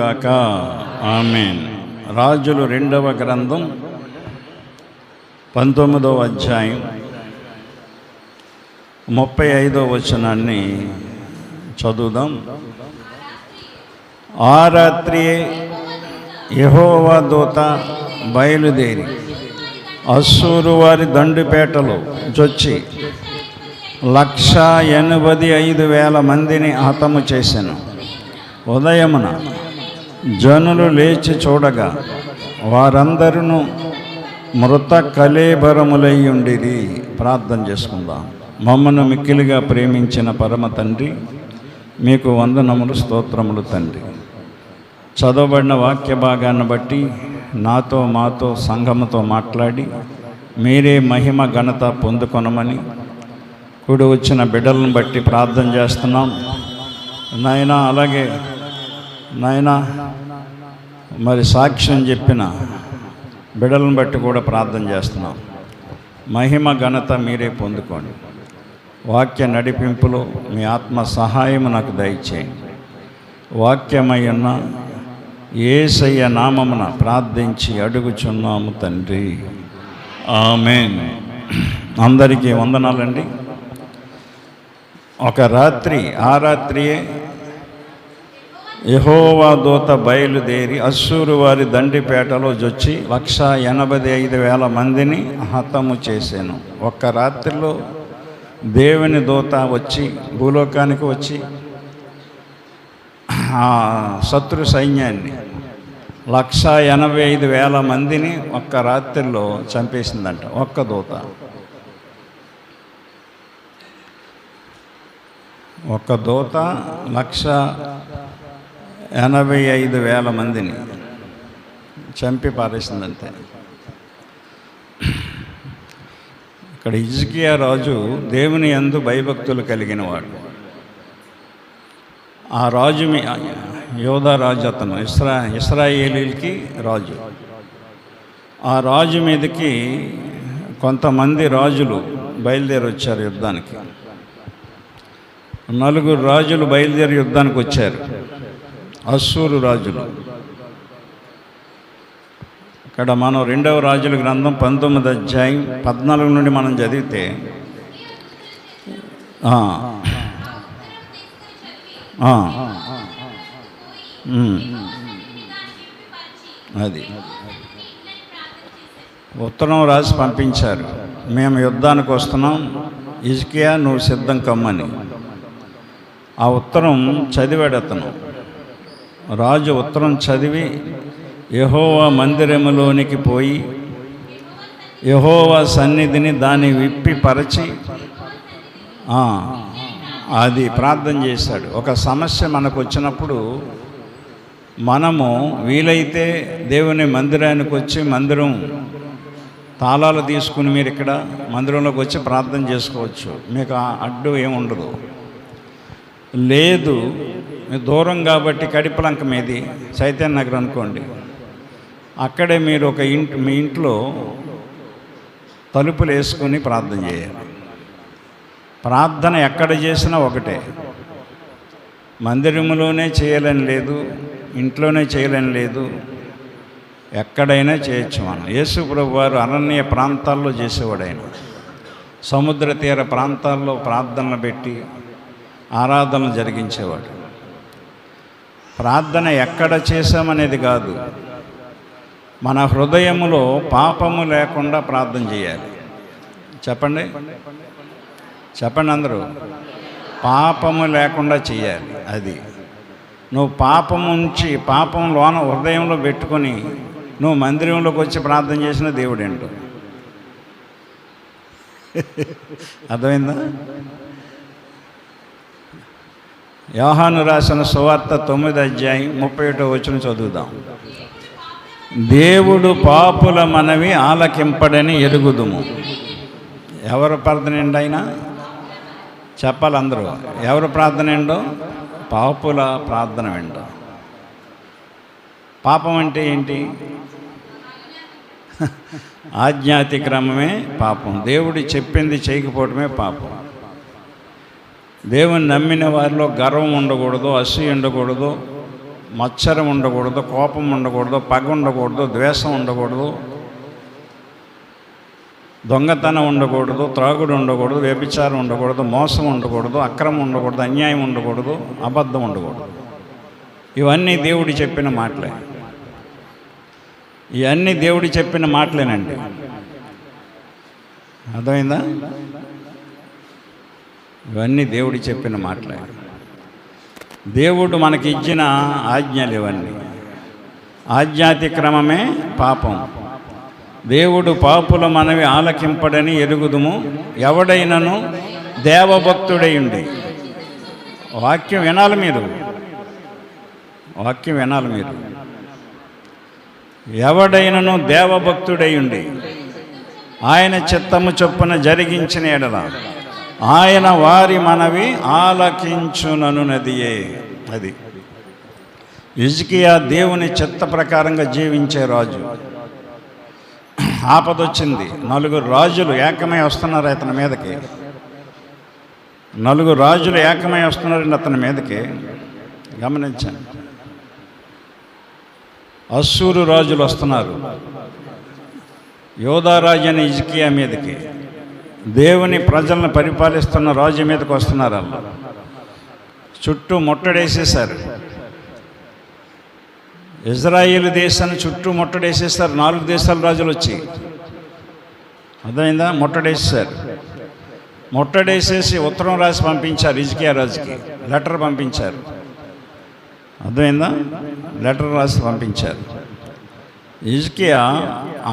కలుగునుగాక. ఆమేన్. రాజులు 2వ గ్రంథం 19వ అధ్యాయం 35వ వచనాన్ని చదువుదాం. ఆ రాత్రియే యెహోవా దూత బయలుదేరి అశ్షూరు వారి దండుపేటలో జొచ్చి 185,000 మందిని హతము చేసెను. ఉదయమున జనులు లేచి చూడగా వారందరూ మృత కళేబరములయ్యుండిరి. ప్రార్థన చేసుకుందాం. మమ్మను మిక్కిలిగా ప్రేమించిన పరమ తండ్రి, మీకు వందనములు, స్తోత్రములు తండ్రి. చదవబడిన వాక్య భాగాన్ని బట్టి నాతో మాతో సంఘముతో మాట్లాడి మీరే మహిమ ఘనత పొందుకొనమని కూడి వచ్చిన బిడ్డలను బట్టి ప్రార్థన చేస్తున్నాం నాయనా. అలాగే నాయనా మరి సాక్ష్యం చెప్పిన బిడ్డలను బట్టి కూడా ప్రార్థన చేస్తున్నాం. మహిమ ఘనత మీరే పొందుకోండి. వాక్య నడిపింపులో మీ ఆత్మ సహాయం నాకు దయచేయండి. వాక్యమై ఉన్న యేసయ్య నామమున ప్రార్థించి అడుగుచున్నాము తండ్రి, ఆమేన్. అందరికీ వందనాలండి. ఒక రాత్రి, ఆ రాత్రియే యెహోవా దూత బయలుదేరి అశ్షూరు వారి దండిపేటలో జొచ్చి 185,000 మందిని హతము చేశాను. ఒక్క రాత్రిలో దేవుని దూత వచ్చి భూలోకానికి వచ్చి శత్రు సైన్యాన్ని 185,000 మందిని ఒక్క రాత్రిలో చంపేసిందంట. ఒక్క దూత, ఒక్క దూత 185,000 మందిని చంపి పారేసిందంతే. ఇక్కడ హిజ్కియా రాజు దేవుని యందు భయభక్తులు కలిగిన వాడు. ఆ రాజు యోధా రాజు, అతను ఇశ్రాయేలీలకి రాజు. ఆ రాజు మీదకి కొంతమంది రాజులు బయలుదేరి వచ్చారు యుద్ధానికి. 4 రాజులు బయలుదేరి యుద్ధానికి వచ్చారు, అశ్షూరు రాజులు. ఇక్కడ మనం 2వ రాజుల గ్రంథం 19వ అధ్యాయం 14 నుండి మనం చదివితే అది ఉత్తరం రాసి పంపించారు, మేము యుద్ధానికి వస్తున్నాం, హిజ్కియా నువ్వు సిద్ధం కమ్మని. ఆ ఉత్తరం చదివాడు అతను. రాజు ఉత్తరం చదివి యెహోవా మందిరములోనికి పోయి యెహోవా సన్నిధిని దాన్ని విప్పి పరచి అది ప్రార్థన చేశాడు. ఒక సమస్య మనకు వచ్చినప్పుడు మనము వీలైతే దేవుని మందిరానికి వచ్చి మందిరం తాళాలు తీసుకుని మీరు ఇక్కడ మందిరంలోకి వచ్చి ప్రార్థన చేసుకోవచ్చు, మీకు అడ్డు ఏముండదు. లేదు దూరం కాబట్టి కడిపలంక మీది చైతన్య నగర్ అనుకోండి, అక్కడే మీరు ఒక మీ ఇంట్లో తలుపులు వేసుకొని ప్రార్థన చేయాలి. ప్రార్థన ఎక్కడ చేసినా ఒకటే, మందిరంలోనే చేయాలని లేదు, ఇంట్లోనే చేయాలని లేదు, ఎక్కడైనా చేయొచ్చు. మనం యేసు ప్రభు వారు అరణ్య ప్రాంతాల్లో చేసేవాడు. ఆయన సముద్ర తీర ప్రాంతాల్లో ప్రార్థనలు పెట్టి ఆరాధనలు జరిగించేవాడు. ప్రార్థన ఎక్కడ చేశామనేది కాదు, మన హృదయములో పాపము లేకుండా ప్రార్థన చేయాలి. చెప్పండి చెప్పండి అందరూ, పాపము లేకుండా చేయాలి. అది నువ్వు పాపం నుంచి పాపం లోన హృదయంలో పెట్టుకొని నువ్వు మందిరంలోకి వచ్చి ప్రార్థన చేసిన దేవుడు ఏంటో అర్థమైందా? యోహాను రాసిన సువార్త 9వ అధ్యాయం 31వ వచనం చదువుదాం. దేవుడు పాపుల మనవి ఆలకింపడని ఎరుగుదుము. ఎవరు ప్రార్థన ఏంటి? ఆయన చెప్పాలి అందరూ. ఎవరు ప్రార్థన ఏంటో? పాపుల ప్రార్థన ఏంటో. పాపం అంటే ఏంటి? ఆజ్ఞాతిక్రమమే పాపం. దేవుడు చెప్పింది చేయకపోవడమే పాపం. దేవుని నమ్మిన వారిలో గర్వం ఉండకూడదు, అసూయ ఉండకూడదు, మత్సరం ఉండకూడదు, కోపం ఉండకూడదు, పగ ఉండకూడదు, ద్వేషం ఉండకూడదు, దొంగతనం ఉండకూడదు, త్రాగుడు ఉండకూడదు, వ్యభిచారం ఉండకూడదు, మోసం ఉండకూడదు, అక్రమం ఉండకూడదు, అన్యాయం ఉండకూడదు, అబద్ధం ఉండకూడదు. ఇవన్నీ దేవుడు చెప్పిన మాటలే. ఇవన్నీ దేవుడు చెప్పిన మాటలేనండి. అర్థమైందా? ఇవన్నీ దేవుడు చెప్పిన మాటలే. దేవుడు మనకి ఇచ్చిన ఆజ్ఞలు ఇవన్నీ. ఆజ్ఞాతిక్రమమే పాపం. దేవుడు పాపుల మనవి ఆలకింపడని ఎరుగుదుము, ఎవడైనను దేవభక్తుడై ఉండి. వాక్యం వినాలి మీరు, వాక్యం వినాలి మీరు. ఎవడైనను దేవభక్తుడై ఉండి ఆయన చిత్తము చొప్పున జరిగించిన ఎడల ఆయన వారి మనవి ఆలకించుననున్నదియే. అది హిజ్కియా దేవుని చిత్త ప్రకారంగా జీవించే రాజు. ఆపదొచ్చింది, 4 రాజులు ఏకమై వస్తున్నారు అతని మీదకి. 4 రాజులు ఏకమై వస్తున్నారండి అతని మీదకి. గమనించండి, అశ్షూరు రాజులు వస్తున్నారు యోధారాజు అని హిజ్కియా మీదకి. దేవుని ప్రజలను పరిపాలిస్తున్న రాజు మీదకి వస్తున్నారు. అలా చుట్టూ ముట్టడేసేశారు. ఇజ్రాయేలు దేశాన్ని చుట్టూ ముట్టడేసేస్తారు 4 దేశాల రాజులు వచ్చి. అర్థమైందా? ముట్టడేసేశారు. ముట్టడేసేసి ఉత్తరం రాసి పంపించారు హిజ్కియా రాజుకి. లెటర్ పంపించారు. అర్థమైందా? లెటర్ రాసి పంపించారు. హిజ్కియా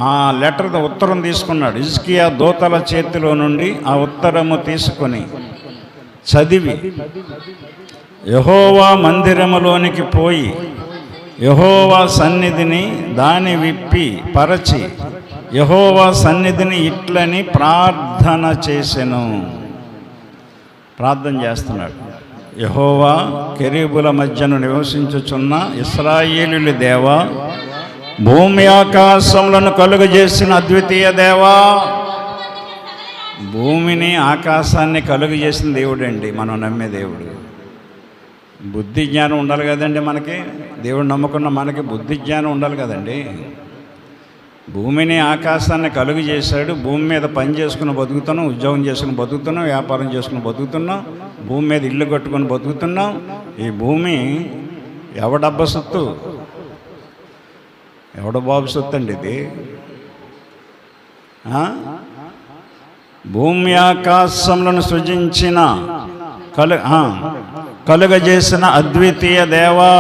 ఆ లెటర్ ఉత్తరం తీసుకున్నాడు. హిజ్కియా దూతల చేతిలో నుండి ఆ ఉత్తరము తీసుకొని చదివి యెహోవా మందిరములోనికి పోయి యెహోవా సన్నిధిని దాని విప్పి పరచి యెహోవా సన్నిధిని ఇట్లని ప్రార్థన చేసెను. ప్రార్థన చేస్తున్నాడు. యెహోవా కెరూబుల మధ్యను నివసించుచున్న ఇశ్రాయేలీయుల దేవా, భూమి ఆకాశములను కలుగజేసిన అద్వితీయ దేవా. భూమిని ఆకాశాన్ని కలుగజేసిన దేవుడండి మనం నమ్మే దేవుడు. బుద్ధి జ్ఞానం ఉండాలి కదండి మనకి. దేవుడు నమ్ముకున్న మనకి బుద్ధి జ్ఞానం ఉండాలి కదండి. భూమిని ఆకాశాన్ని కలుగు చేశాడు. భూమి మీద పని చేసుకుని బతుకుతున్నాం, ఉద్యోగం చేసుకుని బతుకుతున్నాం, వ్యాపారం చేసుకుని బతుకుతున్నాం, భూమి మీద ఇల్లు కట్టుకొని బతుకుతున్నాం. ఈ భూమి ఎవడబ్బ సొత్తు? ఎవడ బాబు సొత్తు అండి ఇది? భూమి ఆకాశములను సృజించిన కలుగజేసిన అద్వితీయ దేవా.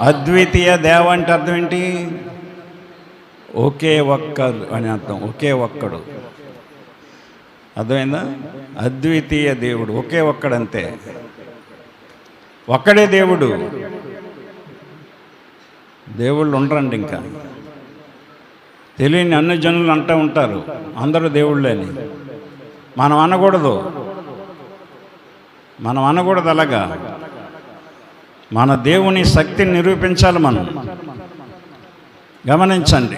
అద్వితీయ దేవ అంటే అర్థం ఏంటి? ఒకే ఒక్కడు అని అర్థం. ఒకే ఒక్కడు. అర్థమైందా? అద్వితీయ దేవుడు, ఒకే ఒక్కడంతే. ఒక్కడే దేవుడు. దేవుళ్ళు ఉండరండి. ఇంకా తెలియని అన్ని జనులు అంటూ ఉంటారు అందరూ దేవుళ్ళని. మనం అనకూడదు. మనం అనకూడదు అలాగా. మన దేవుని శక్తిని నిరూపించాలి మనం. గమనించండి,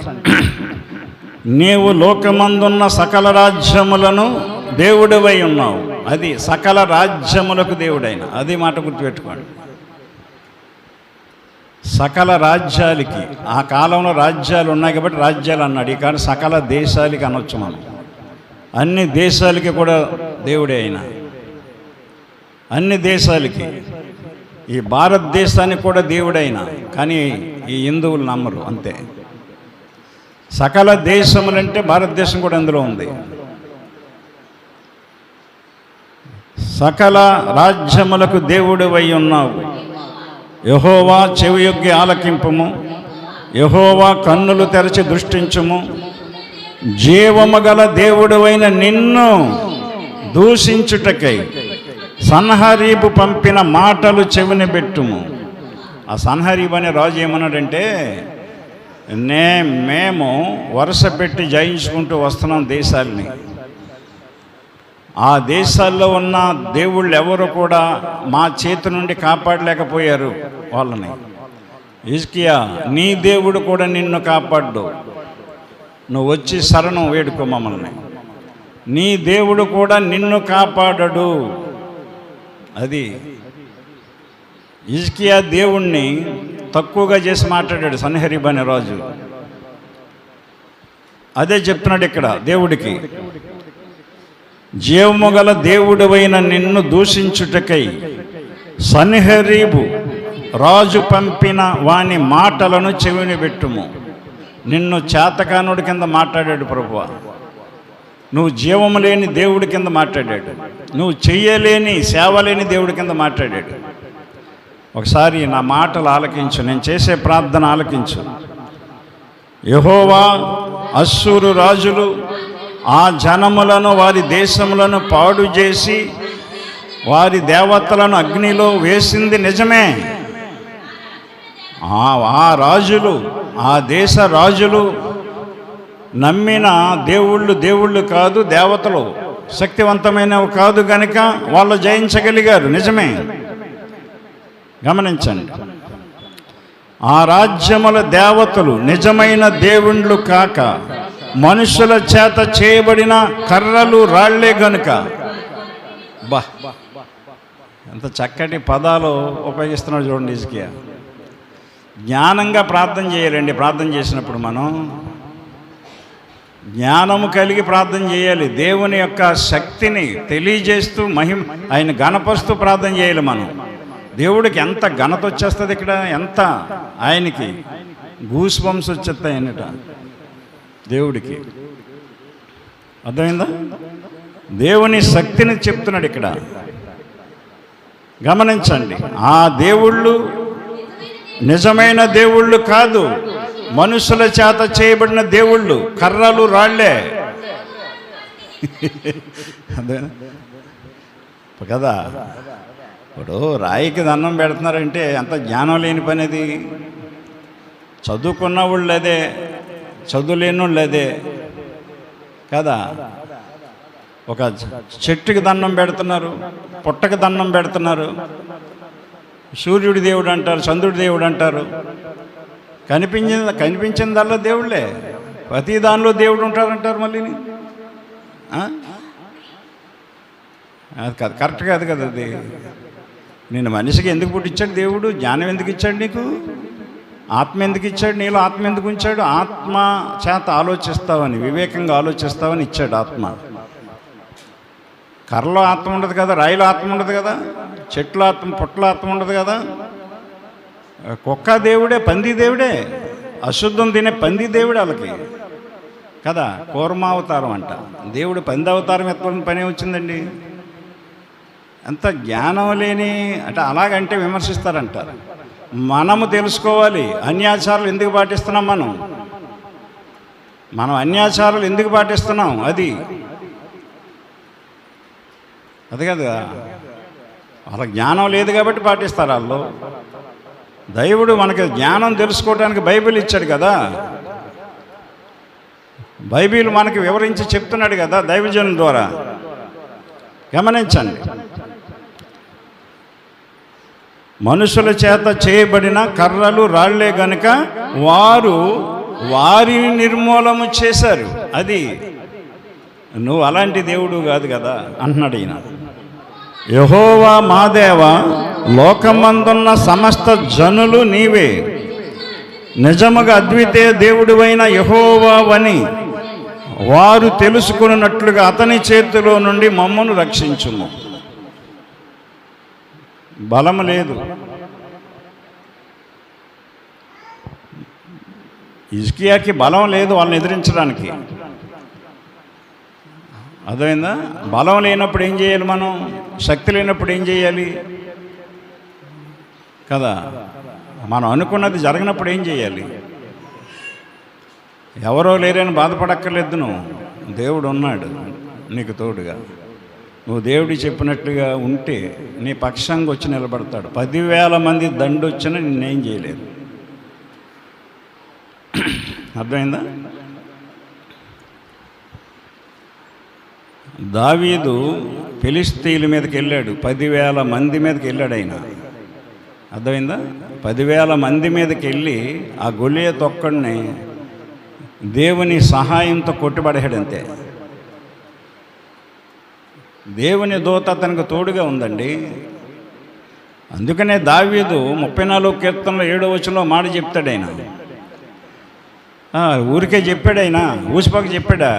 నీవు లోకమందున్న సకల రాజ్యములను దేవుడివై ఉన్నావు. అది సకల రాజ్యములకు దేవుడైన, అది మాట గుర్తుపెట్టుకోండి. సకల రాజ్యాలకి, ఆ కాలంలో రాజ్యాలు ఉన్నాయి కాబట్టి రాజ్యాలు అన్నాడు. కానీ సకల దేశాలకి అనొచ్చు మనం. అన్ని దేశాలకి కూడా దేవుడే అయినా. అన్ని దేశాలకి, ఈ భారతదేశానికి కూడా దేవుడైనా. కానీ ఈ హిందువులు నమ్మరు, అంతే. సకల దేశములంటే భారతదేశం కూడా అందులో ఉంది. సకల రాజ్యములకు దేవుడివై ఉన్నావు. యెహోవా చెవియొగ్గి ఆలకింపుము, యెహోవా కన్నులు తెరచి దృష్టించుము. జీవము గల దేవుడివైన నిన్ను దూషించుటకై సన్హరీబు పంపిన మాటలు చెవిని పెట్టుము. ఆ సన్హరీబు అనే రాజు ఏమన్నాడంటే, మేము వరుస పెట్టి జయించుకుంటూ వస్తున్నాం దేశాలని. ఆ దేశాల్లో ఉన్న దేవుళ్ళు ఎవరు కూడా మా చేతి నుండి కాపాడలేకపోయారు వాళ్ళని. హిజ్కియా, నీ దేవుడు కూడా నిన్ను కాపాడు. నువ్వు వచ్చి శరణం వేడుకో మమ్మల్ని. నీ దేవుడు కూడా నిన్ను కాపాడడు. అది హిజ్కియా దేవుణ్ణి తక్కువగా చేసి మాట్లాడాడు సన్హెరీబ్ అనే రాజు. అదే చెప్తున్నాడు ఇక్కడ దేవుడికి, జీవము గల దేవుడవైన నిన్ను దూషించుటకై సన్హెరీబు రాజు పంపిన వాని మాటలను చెవిని పెట్టుము. నిన్ను చేతకానుడి కింద మాట్లాడాడు ప్రభువా, నువ్వు జీవము లేని దేవుడి కింద మాట్లాడాడు, నువ్వు చెయ్యలేని సేవ లేని దేవుడి కింద మాట్లాడాడు. ఒకసారి నా మాటలు ఆలకించు, నేను చేసే ప్రార్థన ఆలకించు. యెహోవా అశ్షూరు రాజులు ఆ జనములను వారి దేశములను పాడు చేసి వారి దేవతలను అగ్నిలో వేసింది నిజమే. ఆ రాజులు, ఆ దేశ రాజులు నమ్మిన దేవుళ్ళు కాదు, దేవతలు శక్తివంతమైనవి కాదు గనుక వాళ్ళు జయించగలిగారు, నిజమే. గమనించండి, ఆ రాజ్యముల దేవతలు నిజమైన దేవుళ్ళు కాక మనుషుల చేత చేయబడిన కర్రలు రాళ్లే గనుక. బా, ఎంత చక్కటి పదాలు ఉపయోగిస్తున్నాడు చూడండి హిజ్కియా. జ్ఞానంగా ప్రార్థన చేయాలండి. ప్రార్థన చేసినప్పుడు మనం జ్ఞానము కలిగి ప్రార్థన చేయాలి. దేవుని యొక్క శక్తిని తెలియజేస్తూ ఆయన గణపరుస్తూ ప్రార్థన చేయాలి. మనం దేవుడికి ఎంత ఘనత వచ్చేస్తుంది ఇక్కడ, ఎంత ఆయనకి గూస్ బంప్స్ వచ్చేస్తాయి అన్నట దేవుడికి. అర్థమైందా? దేవుని శక్తిని చెప్తున్నాడు ఇక్కడ. గమనించండి, ఆ దేవుళ్ళు నిజమైన దేవుళ్ళు కాదు, మనుషుల చేత చేయబడిన దేవుళ్ళు, కర్రలు రాళ్లే. అదే కదా, ఇప్పుడు రాయికి దండం పెడుతున్నారంటే ఎంత జ్ఞానం లేని పని అది. చదువుకున్న వాళ్ళు అదే, చదువు లేని వాళ్ళు అదే కదా. ఒక చెట్టుకి దండం పెడుతున్నారు, పుట్టకి దండం పెడుతున్నారు, సూర్యుడి దేవుడు అంటారు, చంద్రుడి దేవుడు అంటారు. కనిపించిందల్లా దేవుళ్ళే, ప్రతి దానిలో దేవుడు ఉంటారంటారు. మళ్ళీ అది కాదు, కరెక్ట్ కాదు కదా అది. నేను మనిషికి ఎందుకు పుట్టించాడు దేవుడు? జ్ఞానం ఎందుకు ఇచ్చాడు నీకు? ఆత్మ ఎందుకు ఇచ్చాడు నీలో? ఆత్మ ఎందుకు ఉంచాడు? ఆత్మ చేత ఆలోచిస్తావని, వివేకంగా ఆలోచిస్తావని ఇచ్చాడు ఆత్మ. కర్రలో ఆత్మ ఉండదు కదా, రాయిలో ఆత్మ ఉండదు కదా, చెట్ల ఆత్మ, పుట్ల ఆత్మ ఉండదు కదా. కుక్క దేవుడే, పంది దేవుడే, అశుద్ధం తినే పంది దేవుడే వాళ్ళకి కదా. కూర్మావతారం అంట, దేవుడు పంది అవతారం ఎత్తుకుని పని వచ్చిందండి. అంత జ్ఞానం లేని అంటే అలాగంటే విమర్శిస్తారంటారు. మనము తెలుసుకోవాలి అన్యాచారాలు ఎందుకు పాటిస్తున్నాం. మనం అన్యాచారాలు ఎందుకు పాటిస్తున్నాం, అది కదా. వాళ్ళ జ్ఞానం లేదు కాబట్టి పాటిస్తారు వాళ్ళు. దైవుడు మనకి జ్ఞానం తెలుసుకోవడానికి బైబిల్ ఇచ్చాడు కదా. బైబిల్ మనకి వివరించి చెప్తున్నాడు కదా దైవజనుల ద్వారా. గమనించండి, మనుషుల చేత చేయబడిన కర్రలు రాళ్లే గనుక వారిని నిర్మూలము చేశారు. అది నువ్వు అలాంటి దేవుడు కాదు కదా అంటున్నాడు ఈయన. యెహోవా మా దేవా, లోకమందున్న సమస్త జనులు నీవే, నిజముగా అద్వితీయ దేవుడివైన యెహోవావని వారు తెలుసుకున్నట్లుగా అతని చేతిలో నుండి మమ్మను రక్షించుము. బలము లేదు. హిజ్కియాకి బలం లేదు వాళ్ళని ఎదిరించడానికి. అర్థమైందా? బలం లేనప్పుడు ఏం చేయాలి మనం? శక్తి లేనప్పుడు ఏం చేయాలి కదా. మనం అనుకున్నది జరగనప్పుడు ఏం చేయాలి? ఎవరో లేరని బాధపడక్కర్లేదు. నువ్వు దేవుడు ఉన్నాడు నీకు తోడుగా. నువ్వు దేవుడి చెప్పినట్లుగా ఉంటే నీ పక్షంగా వచ్చి నిలబడతాడు. 10,000 మంది దండు వచ్చినా నిన్నేం చేయలేదు. అర్థమైందా? దావీదు ఫిలిష్తీయుల మీదకి వెళ్ళాడు, 10,000 మంది మీదకి వెళ్ళాడు ఆయన. అర్థమైందా? 10,000 మంది మీదకి వెళ్ళి ఆ గొలియతు ఒక్కడిని దేవుని సహాయంతో కొట్టుబడేశాడు అంతే. దేవుని దూత అతనికి తోడుగా ఉందండి. అందుకనే దావీదు 34 కీర్తనలో 7వ వచనంలో మాట చెప్తాడు ఆయన. ఊరికే చెప్పాడు ఆయన, ఊసిపాక చెప్పాడా?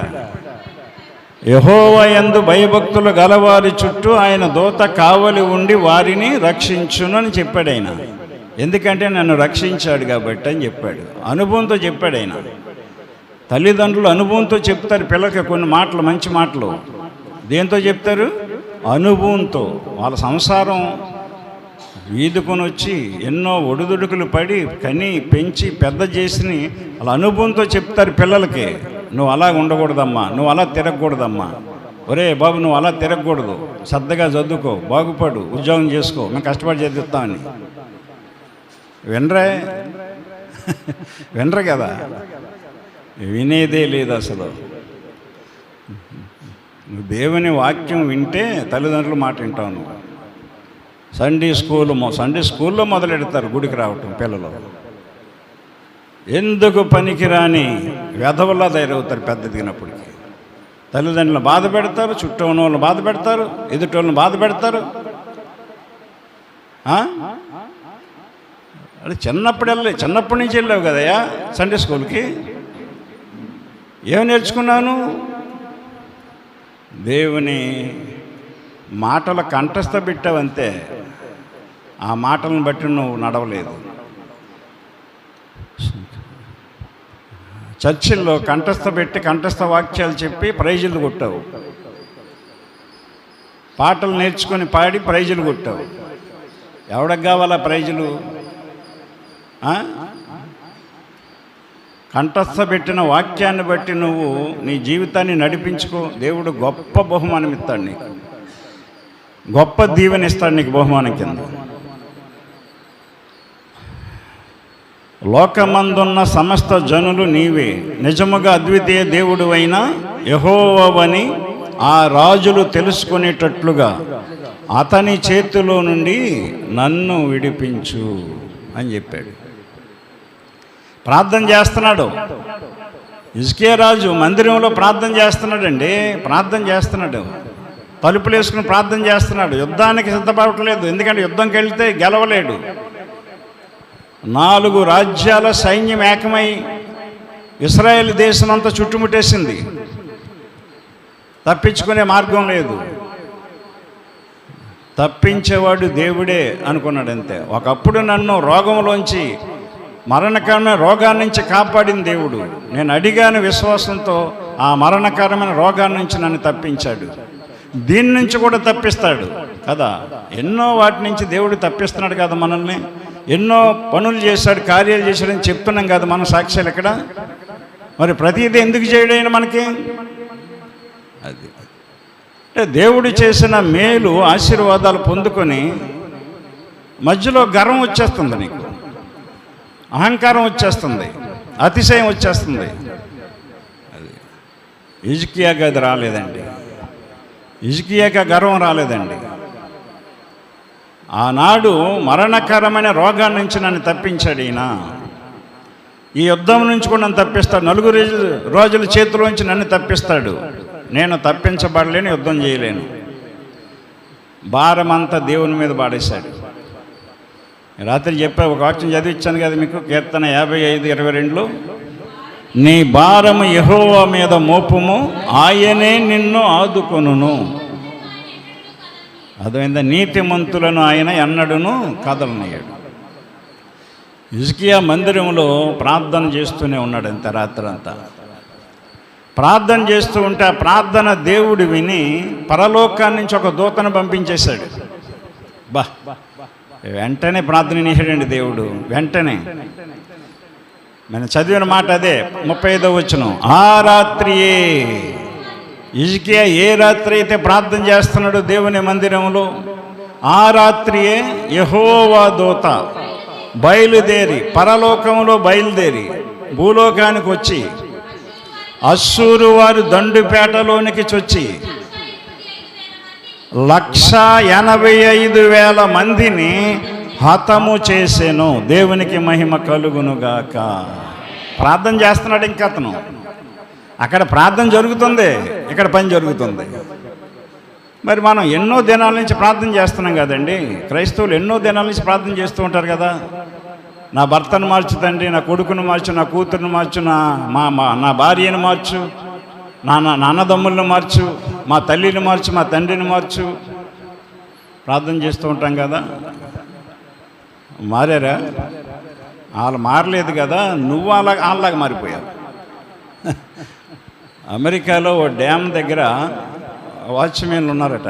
యెహోవా యందు భయభక్తులు గలవారి చుట్టూ ఆయన దూత కావలి ఉండి వారిని రక్షించును అని చెప్పాడు ఆయన. ఎందుకంటే నన్ను రక్షించాడు కాబట్టి అని చెప్పాడు. అనుభవంతో చెప్పాడు ఆయన. తల్లిదండ్రులు అనుభవంతో చెప్తారు పిల్లలకి కొన్ని మాటలు, మంచి మాటలు. దేంతో చెప్తారు? అనుభవంతో. వాళ్ళ సంసారం ఈదుకొని వచ్చి ఎన్నో ఒడిదుడుకులు పడి కని పెంచి పెద్ద చేసి వాళ్ళ అనుభవంతో చెప్తారు పిల్లలకి. నువ్వు అలా ఉండకూడదమ్మా, నువ్వు అలా తిరగకూడదమ్మా, ఒరే బాబు నువ్వు అలా తిరగకూడదు, శ్రద్ధగా చదువుకో, బాగుపడు, ఉద్యోగం చేసుకో, మేము కష్టపడి చదివిస్తామని. వినరే? వినరు కదా, వినేదే లేదు అసలు. నువ్వు దేవుని వాక్యం వింటే తల్లిదండ్రులు మాట వింటావు. నువ్వు సండే స్కూల్లో మొదలెడతారు గుడికి రావటం పిల్లలు. ఎందుకు పనికిరాని వెధవల్లా తయారవుతారు పెద్ద దిగినప్పటికీ. తల్లిదండ్రులను బాధ పెడతారు, చుట్టూ ఉన్న వాళ్ళని బాధ పెడతారు, ఎదుటి వాళ్ళని బాధ పెడతారు. అది చిన్నప్పటి నుంచి వెళ్ళావు కదయ్యా సండే స్కూల్కి. ఏమి నేర్చుకున్నాను? దేవుని మాటల కంఠస్థ పెట్టావంతే. ఆ మాటలను బట్టి నువ్వు నడవలేదు. చర్చిల్లో కంఠస్థ పెట్టి కంఠస్థ వాక్యాలు చెప్పి ప్రైజులు కొట్టావు. పాటలు నేర్చుకొని పాడి ప్రైజులు కొట్టావు. ఎవరికి కావాలా ప్రైజులు? కంఠస్థ పెట్టిన వాక్యాన్ని బట్టి నువ్వు నీ జీవితాన్ని నడిపించుకో. దేవుడు గొప్ప బహుమానం ఇస్తాడు నీకు, గొప్ప దీవెన ఇస్తాడు నీకు బహుమానం కింద. లోకమందున్న సమస్త జనులు నీవే, నిజముగా అద్వితీయ దేవుడు అయిన యెహోవావని ఆ రాజులు తెలుసుకునేటట్లుగా అతని చేతిలో నుండి నన్ను విడిపించు అని చెప్పాడు. ప్రార్థన చేస్తున్నాడు హిజ్కియా రాజు. మందిరంలో ప్రార్థన చేస్తున్నాడండి, ప్రార్థన చేస్తున్నాడు. తలుపులు వేసుకుని ప్రార్థన చేస్తున్నాడు. యుద్ధానికి సిద్ధపడట్లేదు, ఎందుకంటే యుద్ధంకి వెళ్తే గెలవలేడు. 4 రాజ్యాల సైన్యం ఏకమై ఇశ్రాయేల్ దేశం అంతా చుట్టుముట్టేసింది. తప్పించుకునే మార్గం లేదు. తప్పించేవాడు దేవుడే అనుకున్నాడు అంతే. ఒకప్పుడు నన్ను రోగంలోంచి, మరణకరమైన రోగాన్ని నుంచి కాపాడిన దేవుడు. నేను అడిగాను విశ్వాసంతో, ఆ మరణకరమైన రోగాన్ని నుంచి నన్ను తప్పించాడు. దీని నుంచి కూడా తప్పిస్తాడు కదా. ఎన్నో వాటి నుంచి దేవుడు తప్పిస్తున్నాడు కదా మనల్ని. ఎన్నో పనులు చేశాడు, కార్యాలు చేశాడని చెప్తున్నాం కదా మన సాక్ష్యాలు ఇక్కడ. మరి ప్రతిదీ ఎందుకు చేయడైనా మనకి? అది అంటే దేవుడు చేసిన మేలు ఆశీర్వాదాలు పొందుకొని మధ్యలో గర్వం వచ్చేస్తుంది నీకు, అహంకారం వచ్చేస్తుంది, అతిశయం వచ్చేస్తుంది. అది హిజ్కియాకి అది రాలేదండి. హిజ్కియాకి గర్వం రాలేదండి. ఆనాడు మరణకరమైన రోగాన్ని నుంచి నన్ను తప్పించాడు ఈయన. ఈ యుద్ధం నుంచి కూడా నన్ను తప్పిస్తాడు. 4 రోజుల చేతిలోంచి నన్ను తప్పిస్తాడు. నేను తప్పించబడలేను, యుద్ధం చేయలేను. భారమంతా దేవుని మీద పాడేశాడు. రాత్రి చెప్పా, ఒక వాక్యం చదివించాను కదా మీకు, కీర్తన 55:22లో, నీ భారము యెహోవా మీద మోపుము, ఆయనే నిన్ను ఆదుకొనును. అదైందా? నీతిమంతులను ఆయన ఎన్నడూను కదలనీయడు. హిజ్కియా మందిరంలో ప్రార్థన చేస్తూనే ఉన్నాడు అంత రాత్రంతా. ప్రార్థన చేస్తూ ఉంటే ఆ ప్రార్థన దేవుడు విని పరలోకాన్ని నుంచి ఒక దూతను పంపించేశాడు. వెంటనే ప్రార్థన చేశాడండి దేవుడు. వెంటనే మనం చదివిన మాట అదే 35వ వచనం. ఆ రాత్రియే హిజ్కియా ఏ రాత్రి అయితే ప్రార్థన చేస్తున్నాడు దేవుని మందిరంలో, ఆ రాత్రియే యెహోవా దూత బయలుదేరి, పరలోకంలో బయలుదేరి భూలోకానికి వచ్చి అశ్షూరు వారు దండుపేటలోనికి చొచ్చి 185,000 మందిని హతము చేసెను. దేవునికి మహిమ కలుగునుగాక. ప్రార్థన చేస్తున్నాడు ఇంకా అతను. అక్కడ ప్రార్థన జరుగుతుంది, ఇక్కడ పని జరుగుతుంది. మరి మనం ఎన్నో దినాల నుంచి ప్రార్థన చేస్తున్నాం కదండి. క్రైస్తవులు ఎన్నో దినాల నుంచి ప్రార్థన చేస్తూ ఉంటారు కదా. నా భర్తను మార్చు తండ్రి, నా కొడుకును మార్చు, నా కూతురును మార్చు, నా భార్యను మార్చు, నా అన్నదమ్ములను మార్చు, మా తల్లిని మార్చు, మా తండ్రిని మార్చు ప్రార్థన చేస్తూ ఉంటాం కదా. మారారా? వాళ్ళు మారలేదు కదా, నువ్వు వాళ్ళలాగా మారిపోయావు. అమెరికాలో ఓ డ్యామ్ దగ్గర వాచ్మెన్లు ఉన్నారట.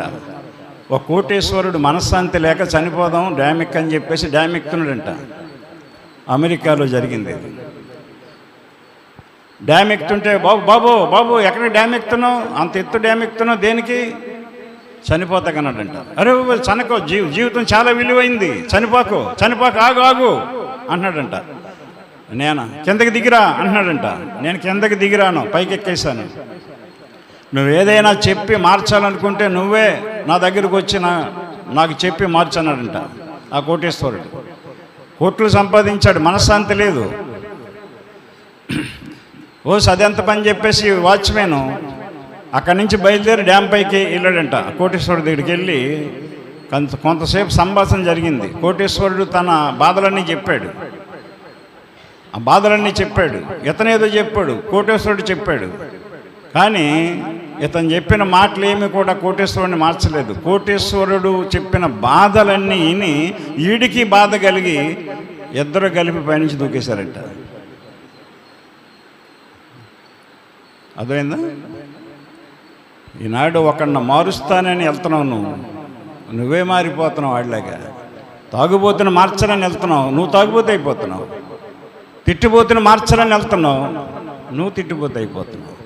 ఒక కోటేశ్వరుడు మనశ్శాంతి లేక చనిపోదాం డ్యామ్ ఎక్కని చెప్పేసి డ్యామ్ ఎక్కుతున్నాడంట. అమెరికాలో జరిగింది. డ్యామ్ ఎక్కుతుంటే బాబు బాబు బాబు ఎక్కడికి డ్యామ్ ఎక్కుతున్నావు, అంత ఎత్తు డ్యామ్ ఎక్కుతున్నావు దేనికి, చనిపోతా కన్నాడంట. అరే చనకో, జీవితం చాలా విలువైంది, చనిపోకు ఆగు ఆగు అంటున్నాడంట. నేను కిందకి దిగిరా అంటున్నాడంట. నేను కిందకి దిగిరాను, పైకి ఎక్కేసాను. నువ్వు ఏదైనా చెప్పి మార్చాలనుకుంటే నువ్వే నా దగ్గరకు వచ్చి నాకు చెప్పి మార్చన్నాడంట. ఆ కోటేశ్వరుడు కోట్లు సంపాదించాడు, మనశ్శాంతి లేదు. అదెంత పని చెప్పేసి వాచ్మెన్ అక్కడి నుంచి బయలుదేరి డ్యామ్ పైకి వెళ్ళాడంట. కోటేశ్వరుడు దగ్గరికి వెళ్ళి కొంతసేపు సంభాషణ జరిగింది. కోటేశ్వరుడు తన బాధలన్నీ చెప్పాడు. ఆ బాధలన్నీ చెప్పాడు. ఇతనేదో చెప్పాడు, కోటేశ్వరుడు చెప్పాడు. కానీ ఇతను చెప్పిన మాటలు ఏమి కూడా కోటేశ్వరుడిని మార్చలేదు. కోటేశ్వరుడు చెప్పిన బాధలన్నీ విని ఈడికి బాధ కలిగి ఇద్దరు కలిపి పైనుంచి దూకేశారంట. అర్థమైందా? ఈనాడు ఒకడిని మారుస్తానని వెళ్తున్నావు, నువ్వే మారిపోతున్నావు. వాడిలాగా తాగుబోతుని మార్చాలని వెళ్తున్నావు, నువ్వు తాగుబోతు అయిపోతున్నావు. తిట్టిపోతుని మార్చాలని వెళ్తున్నావు, నువ్వు తిట్టిపోతు అయిపోతున్నావు.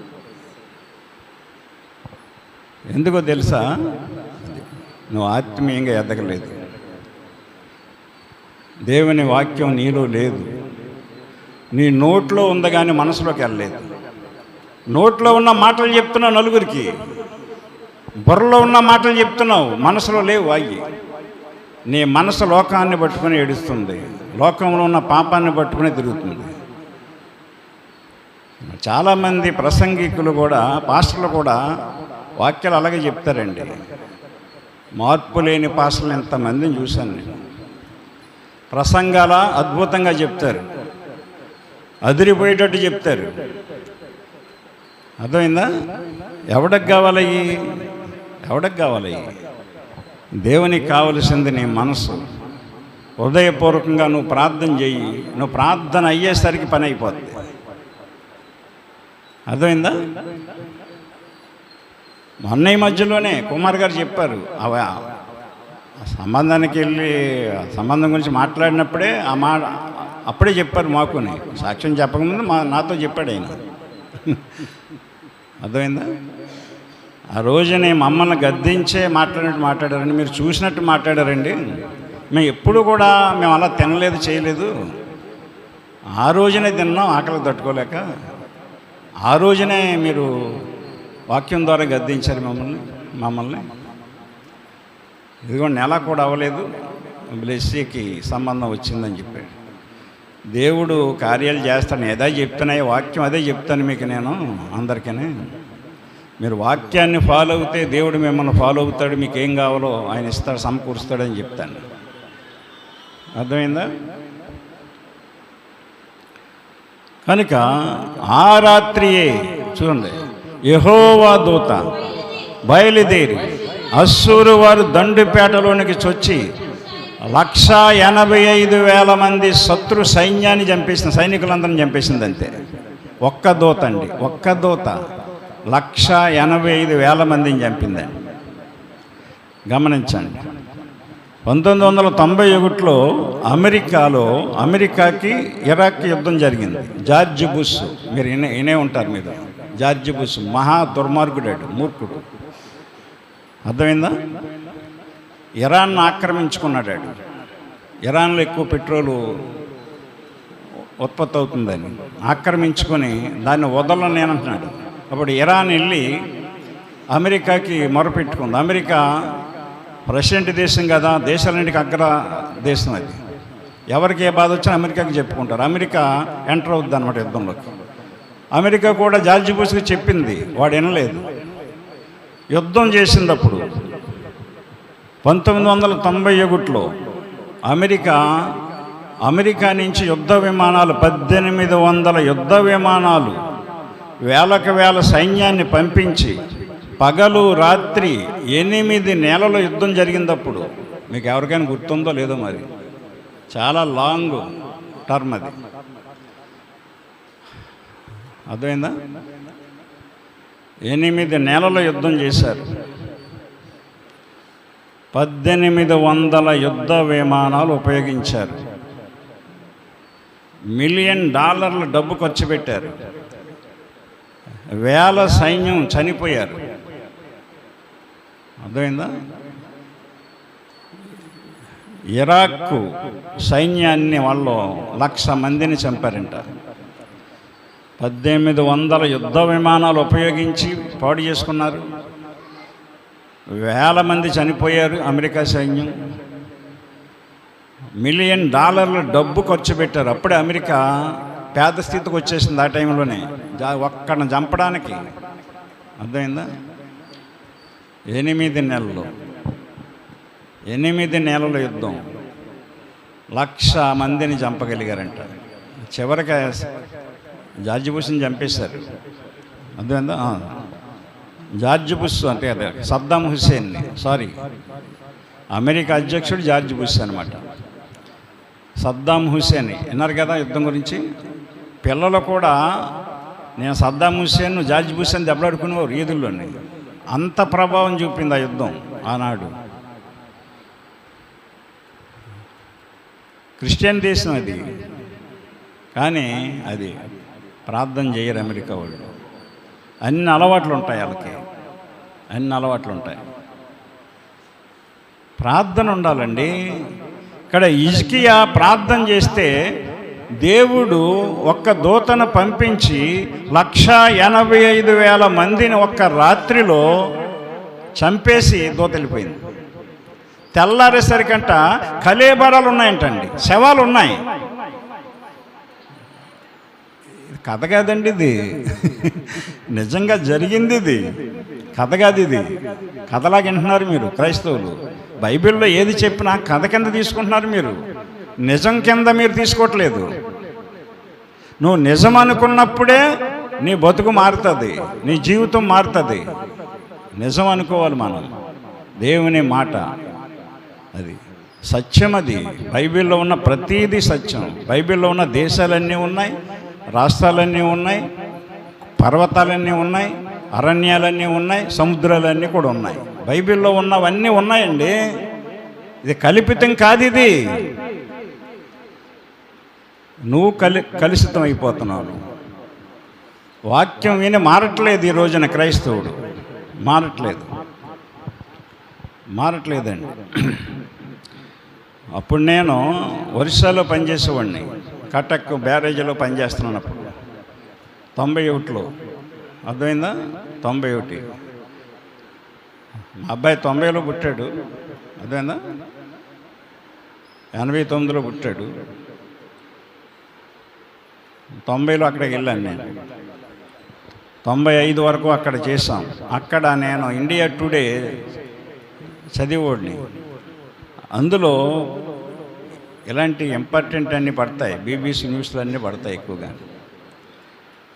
ఎందుకో తెలుసా? నువ్వు ఆత్మీయంగా ఎదగలేదు. దేవుని వాక్యం నీలో లేదు. నీ నోట్లో ఉంది కానీ మనసులోకి వెళ్ళలేదు. నోట్లో ఉన్న మాటలు చెప్తున్నావు నలుగురికి, బుర్రలో ఉన్న మాటలు చెప్తున్నావు, మనసులో లేవు. అయ్యి నీ మనసు లోకాన్ని పట్టుకుని ఏడుస్తుంది, లోకంలో ఉన్న పాపాన్ని పట్టుకుని తిరుగుతుంది. చాలామంది ప్రసంగికులు కూడా, పాస్టర్లు కూడా వాక్యాలు అలాగే చెప్తారండి. మార్పు లేని పాస్టర్లు ఎంతమందిని చూశాను నేను. ప్రసంగాల అద్భుతంగా చెప్తారు, అదిరిపోయేటట్టు చెప్తారు. అర్థమైందా? ఎవడికి కావాలి? దేవునికి కావలసింది నీ మనసు. హృదయపూర్వకంగా నువ్వు ప్రార్థన చెయ్యి. నువ్వు ప్రార్థన అయ్యేసరికి పని అయిపోద్ది. అర్థమైందా? మొన్న ఈ మధ్యలోనే కుమార్ గారు చెప్పారు. సంబంధానికి వెళ్ళి సంబంధం గురించి మాట్లాడినప్పుడే అప్పుడే చెప్పారు మాకుని. సాక్ష్యం చెప్పకముందు నాతో చెప్పాడు ఆయన. అర్థమైందా? ఆ రోజునే మమ్మల్ని గద్దించే మాట్లాడారండి. మీరు చూసినట్టు మాట్లాడారండి. మేము ఎప్పుడు కూడా మేము అలా తినలేదు, చేయలేదు. ఆ రోజునే తిన్నాం ఆకలి తట్టుకోలేక. ఆ రోజునే మీరు వాక్యం ద్వారా గద్దించారు మమ్మల్ని. ఇదిగో నెల కూడా అవ్వలేదు, బ్లెస్సీకి సంబంధం వచ్చిందని చెప్పాడు. దేవుడు కార్యాలు చేస్తాను, ఏదో చెప్తున్నాయి వాక్యం, అదే చెప్తాను మీకు నేను అందరికీ. మీరు వాక్యాన్ని ఫాలో అవుతే దేవుడు మిమ్మల్ని ఫాలో అవుతాడు. మీకు ఏం కావాలో ఆయన ఇస్తాడు, సమకూరుస్తాడని చెప్తాను. అర్థమైందా? కనుక ఆ రాత్రియే చూడండి, యెహోవా దూత బయలుదేరి అశ్షూరు వారు దండుపేటలోనికి చొచ్చి 185,000 మంది శత్రు సైన్యాన్ని చంపేసింది, సైనికులందరిని చంపేసింది. అంతే, ఒక్క దూత అండి, ఒక్క దూత 185,000 మందిని చంపిందండి. గమనించండి. 1991లో అమెరికాకి ఇరాక్ యుద్ధం జరిగింది. జార్జ్ బుష్, మీరు వినే ఉంటారు మీరు. జార్జ్ బుష్ మహా దుర్మార్గుడాడు, మూర్ఖుడు. అర్థమైందా? ఇరాన్ను ఆక్రమించుకున్నాడు. ఇరాన్లో ఎక్కువ పెట్రోలు ఉత్పత్తి అవుతుందని ఆక్రమించుకొని దాన్ని వదలని అంటున్నాడు. అప్పుడు ఇరాన్ వెళ్ళి అమెరికాకి మొరపెట్టుకుంది. అమెరికా ప్రెసిడెంట్ దేశం కదా, దేశాలన్నిటికీ అగ్ర దేశం అది. ఎవరికి ఏ బాధ వచ్చినా అమెరికాకి చెప్పుకుంటారు. అమెరికా ఎంటర్ అవుద్ది అన్నమాట యుద్ధంలోకి. అమెరికా కూడా జార్జ్ బుష్కి చెప్పింది, వాడు వినలేదు. యుద్ధం చేసినప్పుడు 1991లో అమెరికా నుంచి యుద్ధ విమానాలు 1800 యుద్ధ విమానాలు వేలకు వేల సైన్యాన్ని పంపించి పగలు రాత్రి 8 నెలల యుద్ధం జరిగినప్పుడు మీకు ఎవరికైనా గుర్తుందో లేదో మరి, చాలా లాంగ్ టర్మ్ అది. అర్థమైందా? 8 నెలల యుద్ధం చేశారు. 1800 యుద్ధ విమానాలు ఉపయోగించారు. $1 మిలియన్ డబ్బు ఖర్చు పెట్టారు. వేల సైన్యం చనిపోయారు. అర్థమైందా? ఇరాక్ సైన్యాన్ని వాళ్ళు 1,00,000 మందిని చంపారంట. 1800 యుద్ధ విమానాలు ఉపయోగించి పాడు చేసుకున్నారు. వేల మంది చనిపోయారు. అమెరికా సైన్యం $1 మిలియన్ డబ్బు ఖర్చు పెట్టారు. అప్పుడే అమెరికా పేద స్థితికి వచ్చేసింది ఆ టైంలోనే, ఒక్కడిని చంపడానికి. అర్థమైందా? 8 నెలలు 8 నెలల యుద్ధం 1,00,000 మందిని చంపగలిగారంట. చివరికి జార్జ్ బుష్ని చంపేశారు. అర్థమైందా? జార్జ్ బుష్ అంటే అదే సద్దాం హుస్సేన్ని, అమెరికా అధ్యక్షుడు జార్జ్ బుష్ అనమాట. సద్దాం హుస్సేన్ విన్నారు కదా యుద్ధం గురించి. పిల్లలు కూడా నేను సద్దాం హుస్సేన్ జార్జ్ బుష్ అని దెబ్బలాడుకునేవారు ఈదుల్లోని. అంత ప్రభావం చూపింది ఆ యుద్ధం ఆనాడు. క్రిస్టియన్ దేశం అది, కానీ అది ప్రార్థన చేయరు అమెరికా వాళ్ళు. అన్ని అలవాట్లు ఉంటాయి వాళ్ళకి, అన్ని అలవాట్లు ఉంటాయి. ప్రార్థన ఉండాలండి. ఇక్కడ హిజ్కియా ప్రార్థన చేస్తే దేవుడు ఒక్క దూతను పంపించి 1,85,000 మందిని ఒక్క రాత్రిలో చంపేసి దూత వెళ్ళిపోయింది. తెల్లారేసరికంట కలేబరాలు ఉన్నాయంటండి, శవాలు ఉన్నాయి. కథ కాదండి ఇది, నిజంగా జరిగింది ఇది, కథ కాదు ఇది. కథలాగా వింటున్నారు మీరు క్రైస్తవులు. బైబిల్లో ఏది చెప్పినా కథ కింద తీసుకుంటున్నారు మీరు, నిజం కింద మీరు తీసుకోవట్లేదు. నువ్వు నిజం అనుకున్నప్పుడే నీ బతుకు మారుతుంది, నీ జీవితం మారుతుంది. నిజం అనుకోవాలి మనం, దేవుని మాట అది సత్యం. అది బైబిల్లో ఉన్న ప్రతీది సత్యం. బైబిల్లో ఉన్న దేశాలన్నీ ఉన్నాయి, రాష్ట్రాలన్నీ ఉన్నాయి, పర్వతాలన్నీ ఉన్నాయి, అరణ్యాలన్నీ ఉన్నాయి, సముద్రాలన్నీ కూడా ఉన్నాయి. బైబిల్లో ఉన్నవన్నీ ఉన్నాయండి. ఇది కల్పితం కాదు. ఇది నువ్వు కలుషితం అయిపోతున్నావు. వాక్యం విని మారట్లేదు. ఈ రోజున క్రైస్తవుడు మారట్లేదండి. అప్పుడు నేను ఒరిస్సాలో పనిచేసేవాడిని, కటక్ బ్యారేజీలో పనిచేస్తున్నాను అప్పుడు 91లో. అర్థమైందా? 91. మా అబ్బాయి 90లో పుట్టాడు. అర్థమైందా? 89లో పుట్టాడు. 90లో అక్కడికి వెళ్ళాను నేను. 95 వరకు అక్కడ చేశాం. అక్కడ నేను ఇండియా టుడే చదివేవాడిని. అందులో ఇలాంటి ఇంపార్టెంట్ అన్నీ పడతాయి, బీబీసీ న్యూస్లు అన్నీ పడతాయి ఎక్కువగా.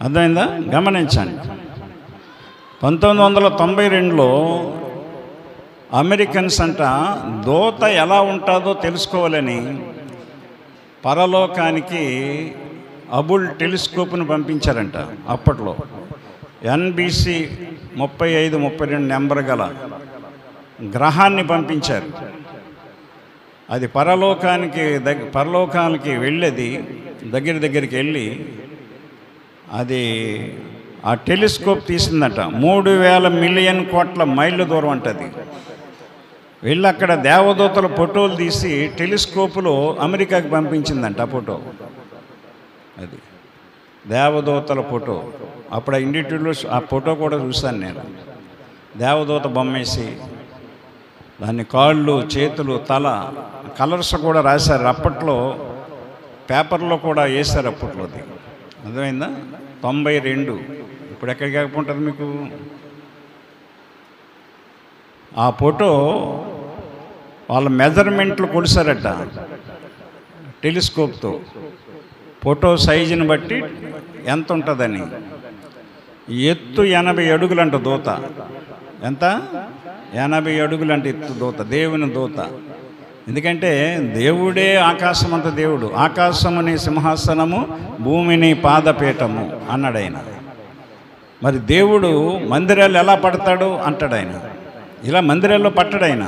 అర్థమైందా? గమనించండి. 1992లో అమెరికన్స్ అంట దూత ఎలా ఉంటుందో తెలుసుకోవాలని పరలోకానికి హబుల్ టెలిస్కోప్ను పంపించారంట. అప్పట్లో NBC 35-32 నెంబర్ గల గ్రహాన్ని పంపించారు. అది పరలోకానికి వెళ్ళేది దగ్గరికి వెళ్ళి అది ఆ టెలిస్కోప్ తీసిందట. 3,000 మిలియన్ కోట్ల మైళ్ళ దూరం అంటది. వెళ్ళి అక్కడ దేవదూతల ఫోటోలు తీసి టెలిస్కోపులో అమెరికాకి పంపించిందంట. ఆ ఫోటో, అది దేవదూతల ఫోటో. అప్పుడు ఆ ఇండియాలో ఆ ఫోటో కూడా చూశాను నేను. దేవదూత బొమ్మేసి దాన్ని కాళ్ళు, చేతులు, తల, కలర్స్ కూడా రాశారు. అప్పట్లో పేపర్లో కూడా వేశారు అప్పట్లోది. అర్థమైందా? 92. ఇప్పుడు ఎక్కడికి కాకపోతుంది మీకు. ఆ ఫోటో వాళ్ళ మెజర్మెంట్లు కొలిసారట టెలిస్కోప్తో, ఫోటో సైజుని బట్టి ఎంత ఉంటుందని. ఎత్తు 80 అడుగులంట దూత. ఎంత? 80 అడుగులంట ఎత్తు దూత, దేవుని దూత. ఎందుకంటే దేవుడే ఆకాశం అంత దేవుడు. ఆకాశము నీ సింహాసనము, భూమిని పాదపీఠము అన్నాడు ఆయన. మరి దేవుడు మందిరాలు ఎలా పడతాడు అంటాడు ఆయన. ఇలా మందిరాల్లో పట్టడు ఆయన.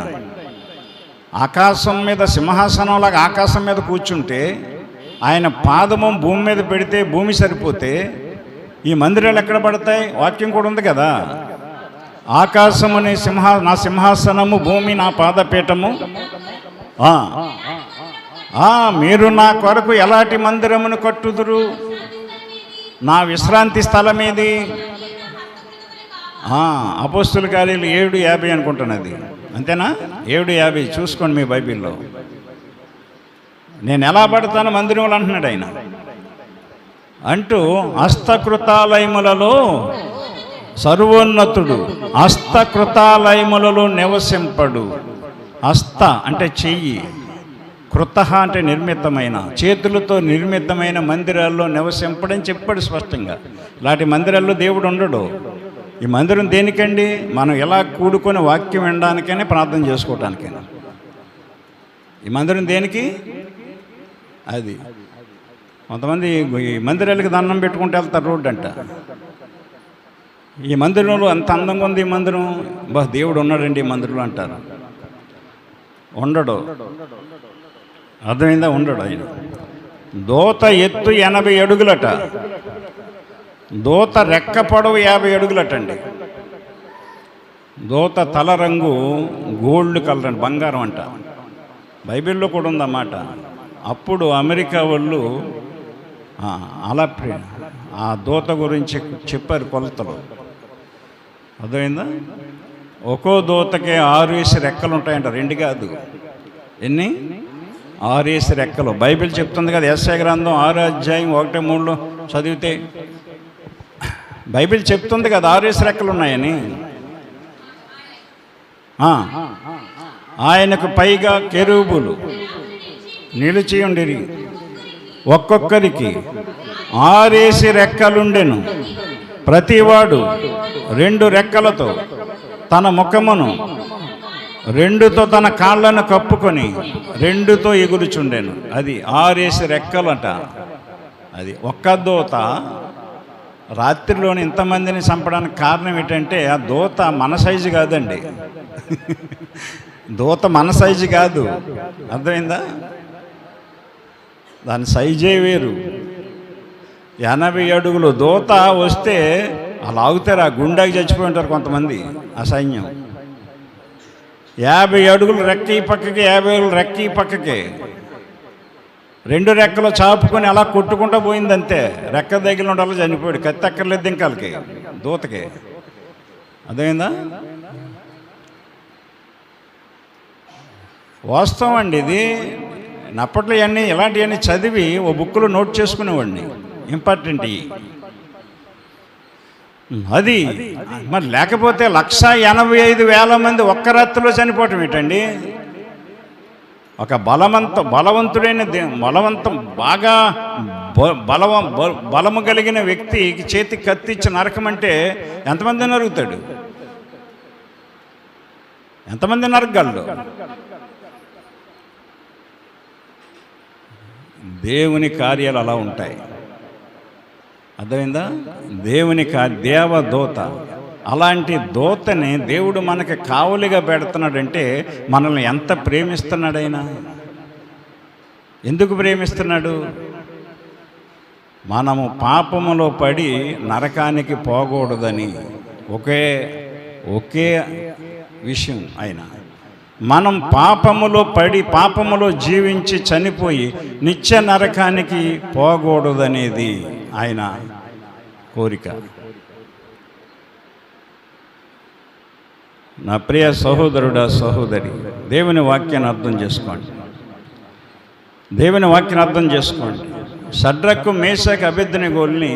ఆకాశం మీద సింహాసనంలాగా ఆకాశం మీద కూర్చుంటే ఆయన పాదము భూమి మీద పెడితే భూమి సరిపోతే ఈ మందిరాలు ఎక్కడ పడతాయి? వాక్యం కూడా ఉంది కదా, ఆకాశము నా సింహాసనము, భూమి నా పాదపీఠము. మీరు నా కొరకు ఎలాంటి మందిరమును కట్టుదురు? నా విశ్రాంతి స్థలం ఏది? అపోస్తుల కార్యాలు 7:50 అనుకుంటున్నది, అంతేనా? 7:50 చూసుకోండి మీ బైబిల్లో. నేను ఎలా పడతాను మందిరంలో అంటున్నాడు ఆయన. అంటూ హస్తకృతాలయములలో సర్వోన్నతుడు హస్తకృతాలయములలో నివసింపడు. హస్త అంటే చెయ్యి, కృత అంటే నిర్మితమైన, చేతులతో నిర్మితమైన మందిరాల్లో నివసింపడని చెప్పాడు స్పష్టంగా. ఇలాంటి మందిరాల్లో దేవుడు ఉండడు. ఈ మందిరం దేనికండి? మనం ఎలా కూడుకొని వాక్యం వినడానికైనా ప్రార్థన చేసుకోవటానికైనా. ఈ మందిరం దేనికి? అది కొంతమంది ఈ మందిరాలకి దండం పెట్టుకుంటూ వెళ్తారు రోడ్డు అంట. ఈ మందిరంలో అంత అందంగా ఉంది, ఈ మందిరం, దేవుడు ఉన్నాడండి ఈ మందిరంలో అంటారు. ఉండడు. అర్థమైందా? ఉండడు ఆయన. దూత ఎత్తు 80 అడుగులట, దూత రెక్క పొడవు 50 అడుగులటండి. దూత తల రంగు గోల్డ్ కలర్ అండి, బంగారం అంట. బైబిల్లో కూడా ఉందన్నమాట. అప్పుడు అమెరికా వాళ్ళు అలా ఆ దూత గురించి చెప్పారు కొలతలు. అర్థమైందా? ఒక్కో దూతకే 6 రెక్కలు ఉంటాయంట, 2 కాదు. ఎన్ని? 6 రెక్కలు. బైబిల్ చెప్తుంది కదా, యెషయా గ్రంథం 6:1-3 చదివితే బైబిల్ చెప్తుంది కదా 6 రెక్కలు ఉన్నాయని. ఆయనకు పైగా కెరూబులు నిలిచి ఉండిరి, ఒక్కొక్కరికి 6 రెక్కలుండెను. ప్రతివాడు 2 రెక్కలతో తన ముఖమును, 2తో తన కాళ్ళను కప్పుకొని 2తో ఎగురుచుండెను. అది 6 రెక్కలట. అది ఒక్క దూత రాత్రిలోని ఇంతమందిని చంపడానికి కారణం ఏంటంటే ఆ దూత మన సైజు కాదండి. దూత మన సైజు కాదు, అర్థమైందా? దాని సైజే వేరు. 80 అడుగులు దూత వస్తే అలా ఆగుతారు, ఆ గుండాకి చచ్చిపోయి ఉంటారు కొంతమంది ఆ సైన్యం. 50 అడుగులు రెక్క ఈ పక్కకి, 50 అడుగులు రెక్క ఈ పక్కకి, 2 రెక్కలు చాపుకొని అలా కొట్టుకుంటూ పోయిందంతే. రెక్క దగ్గర ఉండాలి, చనిపోయాడు. కత్తి అక్కర్లేదు దింకాలకి, దూతకి. అర్థమైందా? వాస్తవం అండి ఇది. అప్పట్లో ఇవన్నీ ఇలాంటివన్నీ చదివి ఓ బుక్లో నోట్ చేసుకునేవాడిని, ఇంపార్టెంట్. అది మరి లేకపోతే 1,85,000 మంది ఒక్క రాత్రిలో చనిపోవటం ఏంటండి? ఒక బలవంతుడైన బాగా బలము కలిగిన వ్యక్తి చేతికి కత్తిచ్చి నరకమంటే ఎంతమంది నరుగుతాడు? ఎంతమంది నరకగలడు? దేవుని కార్యాలు అలా ఉంటాయి. అర్థమైందా? దేవుని దేవదూత. అలాంటి దూతని దేవుడు మనకి కావలిగా పెడుతున్నాడంటే మనల్ని ఎంత ప్రేమిస్తున్నాడైనా. ఎందుకు ప్రేమిస్తున్నాడు? మనము పాపములో పడి నరకానికి పోకూడదని ఒకే విషయం ఆయన. మనం పాపములో పడి పాపములో జీవించి చనిపోయి నిత్య నరకానికి పోకూడదనేది ఆయన కోరిక. నా ప్రియ సహోదరుడా, సహోదరి, దేవుని వాక్యాన్ని అర్థం చేసుకోండి. దేవుని వాక్యాన్ని అర్థం చేసుకోండి. షడ్రకు, మేషకు, అబేద్నెగోల్ని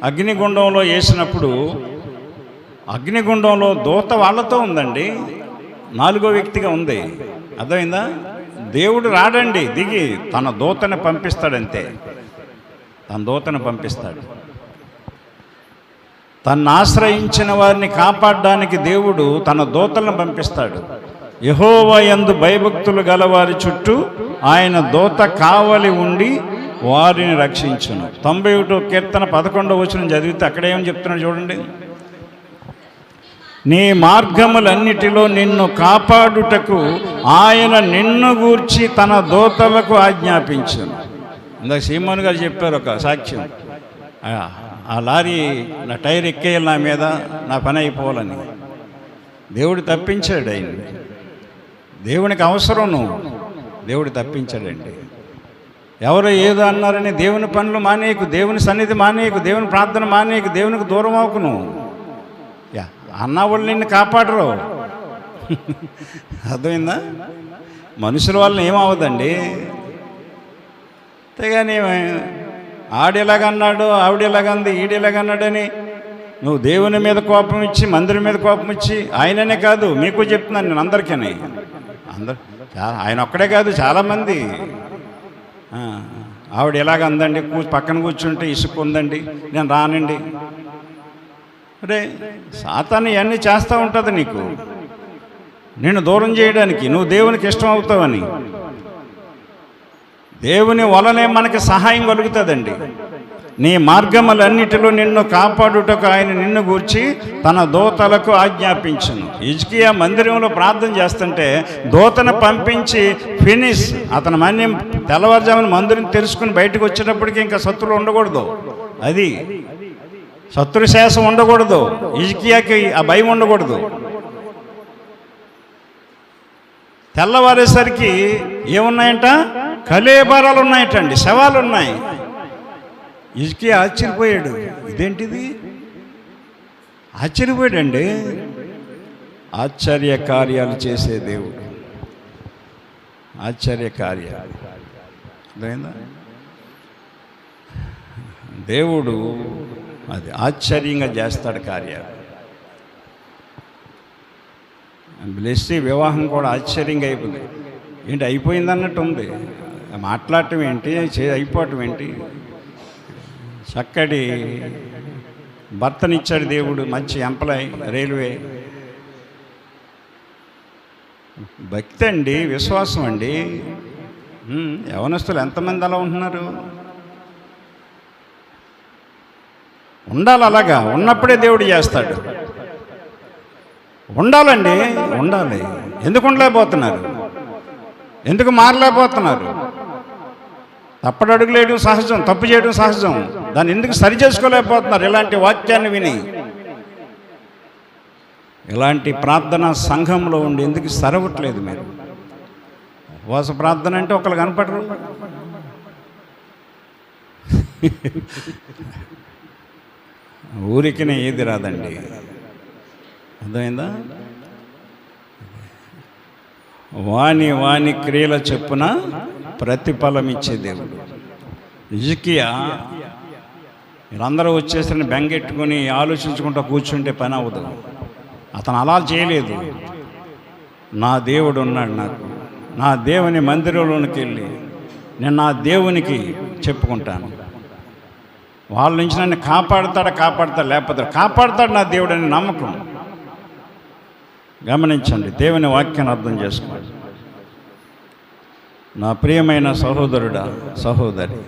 అగ్నిగుండంలో వేసినప్పుడు అగ్నిగుండంలో దూత వాళ్ళతో ఉందండి, 4వ వ్యక్తిగా ఉంది. అర్థమైందా? దేవుడు రాడండి, దిగి తన దూతని పంపిస్తాడంతే. తన దూతను పంపిస్తాడు. తన్ను ఆశ్రయించిన వారిని కాపాడడానికి దేవుడు తన దూతలను పంపిస్తాడు. యెహోవా యందు భయభక్తులు గలవారి చుట్టూ ఆయన దూత కావలి ఉండి వారిని రక్షించును. 91 కీర్తన 11వ వచనం చదివితే అక్కడేమని చెప్తున్నాడు చూడండి. నీ మార్గములన్నిటిలో నిన్ను కాపాడుటకు ఆయన నిన్ను గూర్చి తన దూతలకు ఆజ్ఞాపించును. ఇందాక సీమోన్ గారు చెప్పారు ఒక సాక్ష్యం. ఆ లారీ నా టైర్ ఎక్కేయాలి నా మీద, నా పని అయిపోవాలని. దేవుడు తప్పించాడు ఆయన. దేవునికి అవసరం నువ్వు, దేవుడు తప్పించాడండి. ఎవరు ఏదో అన్నారని దేవుని పనులు మానేయకు, దేవుని సన్నిధి మానేయకు, దేవుని ప్రార్థన మానేయకు, దేవునికి దూరం అవ్వకు నువ్వు. అన్న వాళ్ళు నిన్ను కాపాడరు. అర్థమైందా? మనుషుల వల్ల ఏమవ్వదండి. అంతేగాని ఆడెలాగన్నాడు, ఆవిడెలాగంది, ఈడెలాగన్నాడని నువ్వు దేవుని మీద కోపం ఇచ్చి, మందిరం మీద కోపం ఇచ్చి, ఆయననే కాదు మీకు చెప్తున్నాను నేను అందరికీ, ఆయన ఒక్కడే కాదు చాలామంది. ఆవిడ ఎలాగ అందండి, పక్కన కూర్చుంటే ఇసుక ఉందండి, నేను రానండి. అరే సాతాను ఇవన్నీ చేస్తూ ఉంటుంది నీకు, నిన్ను దూరం చేయడానికి, నువ్వు దేవునికి ఇష్టం అవుతావని. దేవుని వలనే మనకి సహాయం కలుగుతుందండి. నీ మార్గములన్నిటిలో నిన్ను కాపాడుటకు ఆయన నిన్ను గూర్చి తన దూతలకు ఆజ్ఞాపించును. హిజ్కియా మందిరంలో ప్రార్థన చేస్తుంటే దూతను పంపించి ఫినిష్, అతని మన్యం తెల్లవారుజామున మందిరం తెలుసుకుని బయటకు వచ్చేటప్పటికి ఇంకా శత్రువులు ఉండకూడదు. అది శత్రుశేషం ఉండకూడదు. హిజ్కియాకి ఆ భయం ఉండకూడదు. తెల్లవారేసరికి ఏమున్నాయంట? కళేబరాలు ఉన్నాయటండి, శవాలు ఉన్నాయి. హిజ్కియా ఆశ్చర్యపోయాడు, ఇదేంటిది? ఆశ్చర్యపోయాడండి. ఆశ్చర్య కార్యాలు చేసే దేవుడు, ఆశ్చర్య కార్యాలు. అర్థమైందా? దేవుడు అది ఆశ్చర్యంగా చేస్తాడు కార్యాలు. బ్లెస్సీ వివాహం కూడా ఆశ్చర్యంగా అయిపోయింది. ఏంటి అయిపోయింది అన్నట్టు ఉంది. మాట్లాడటం ఏంటి, అయిపోవటం ఏంటి? చక్కటి భర్తనిచ్చాడు దేవుడు, మంచి ఎంప్లాయ్, రైల్వే. భక్తి అండి, విశ్వాసం అండి. యవనస్తులు ఎంతమంది అలా ఉంటున్నారు? ఉండాలి, అలాగా ఉన్నప్పుడే దేవుడు చేస్తాడు. ఉండాలండి, ఉండాలి. ఎందుకు ఉండలేకపోతున్నారు? ఎందుకు మారలేకపోతున్నారు? తప్పుడు అడుగులేయడం సహజం, తప్పు చేయడం సహజం. దాన్ని ఎందుకు సరి చేసుకోలేకపోతున్నారు? ఇలాంటి వాక్యాన్ని విని, ఇలాంటి ప్రార్థన సంఘంలో ఉండి ఎందుకు సరవట్లేదు? మీరు ఉపవాస ప్రార్థన అంటే ఒకళ్ళు కనపడరు. ఊరికినే ఏది రాదండి. అర్థమైందా? వాని వాని క్రియల చొప్పున ప్రతిఫలం ఇచ్చే దేవుడు. హిజ్కియా వీళ్ళందరూ వచ్చేసరికి బెంగెట్టుకుని ఆలోచించుకుంటూ కూర్చుంటే పని అవ్వదు. అతను అలా చేయలేదు. నా దేవుడు ఉన్నాడు నాకు, నా దేవుని మందిరంలోనికి వెళ్ళి నేను నా దేవునికి చెప్పుకుంటాను. వాళ్ళ నుంచి నన్ను కాపాడతాడు, లేకపోతే కాపాడతాడు నా దేవుడు అని నమ్మకం. గమనించండి, దేవుని వాక్యాన్ని అర్థం చేసుకోండి. నా ప్రియమైన సహోదరుడా, సహోదరి,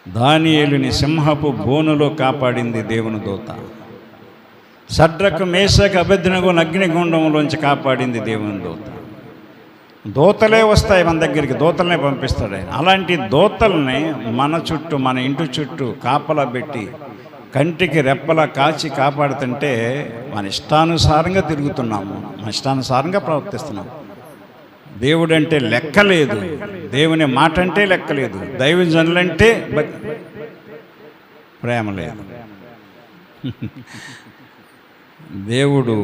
దానియేలుని సింహపు బోనులో కాపాడింది దేవుని దూత. షడ్రకు మేషకు అబేద్నెగోను అగ్నిగుండంలోంచి కాపాడింది దేవుని దూత. దూతలే వస్తాయి మన దగ్గరికి, దూతలనే పంపిస్తాడు ఆయన. అలాంటి దూతల్ని మన చుట్టూ, మన ఇంటి చుట్టూ కాపలా పెట్టి కంటికి రెప్పలా కాచి కాపాడుతుంటే మన ఇష్టానుసారంగా తిరుగుతున్నాము, మన ఇష్టానుసారంగా ప్రవర్తిస్తున్నాము. దేవుడు అంటే లెక్కలేదు, దేవుని మాట అంటే లెక్కలేదు, దైవజనులంటే ప్రేమ లేదు. దేవుడు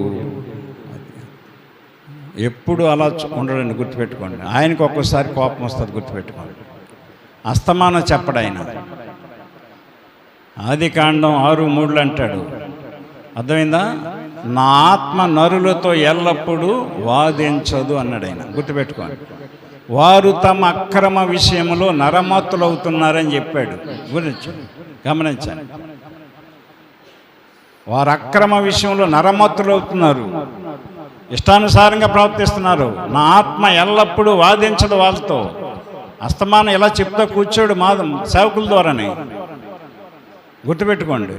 ఎప్పుడు అలా ఉండడండి, గుర్తుపెట్టుకోండి. ఆయనకు ఒక్కోసారి కోపం వస్తుంది, గుర్తుపెట్టుకోండి. అస్తమానం చెప్పడు ఆయన. ఆదికాండం 6:3 అంటాడు. అర్థమైందా? నా ఆత్మ నరులతో ఎల్లప్పుడూ వాదించదు అన్నాడు ఆయన. గుర్తుపెట్టుకోండి. వారు తమ అక్రమ విషయంలో నరమత్తులవుతున్నారని చెప్పాడు. గురించి గమనించండి. వారు అక్రమ విషయంలో నరమత్తులవుతున్నారు, ఇష్టానుసారంగా ప్రవర్తిస్తున్నారు. నా ఆత్మ ఎల్లప్పుడూ వాదించదు వాళ్ళతో. అస్తమానం ఇలా చెప్తా కూర్చోడు మాదం సేవకుల ద్వారానే. గుర్తుపెట్టుకోండి.